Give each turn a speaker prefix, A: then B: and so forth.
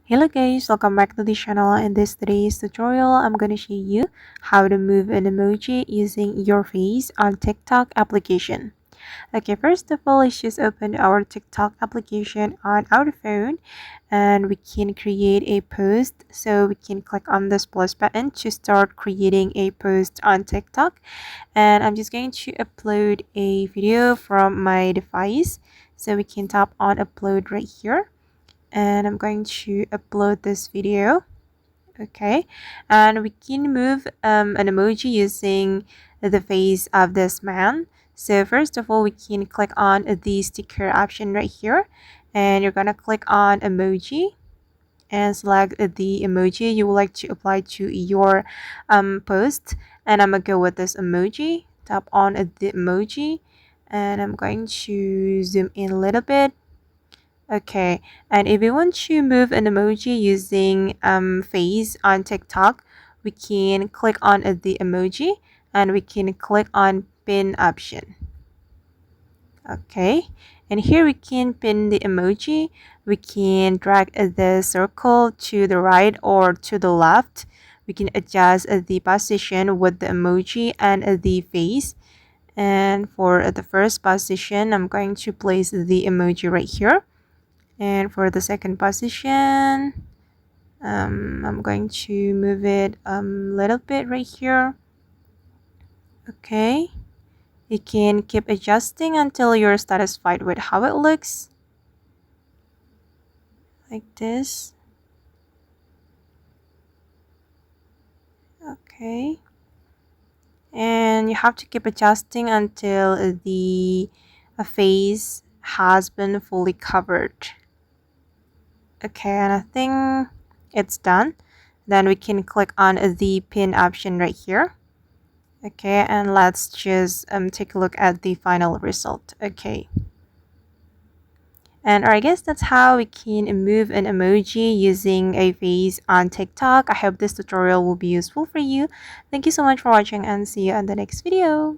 A: Hello guys, welcome back to the channel. In this today's tutorial, I'm going to show you how to move an emoji using your face on TikTok application. Okay, first of all, let's just open our TikTok application on our phone and we can create a post. So we can click on this plus button to start creating a post on TikTok. And I'm just going to upload a video from my device. So we can tap on upload right here and I'm going to upload this video. Okay, and we can move an emoji using the face of this man. So first of all, we can click on the sticker option right here, and you're gonna click on emoji and select the emoji you would like to apply to your post. And I'm gonna go with this emoji. Tap on the emoji, and I'm going to zoom in a little bit. Okay, and if we want to move an emoji using face on TikTok, we can click on the emoji and we can click on pin option. Okay, and here we can pin the emoji. We can drag the circle to the right or to the left. We can adjust the position with the emoji and the face. And for the first position, I'm going to place the emoji right here. And for the second position, I'm going to move it a little bit right here. Okay, you can keep adjusting until you're satisfied with how it looks, like this. Okay, and you have to keep adjusting until the face has been fully covered. Okay, and I think it's done. Then we can click on the pin option right here. Okay, and let's just take a look at the final result. Okay, and I guess that's how we can move an emoji using a face on TikTok. I hope this tutorial will be useful for you. Thank you so much for watching and see you on the next video.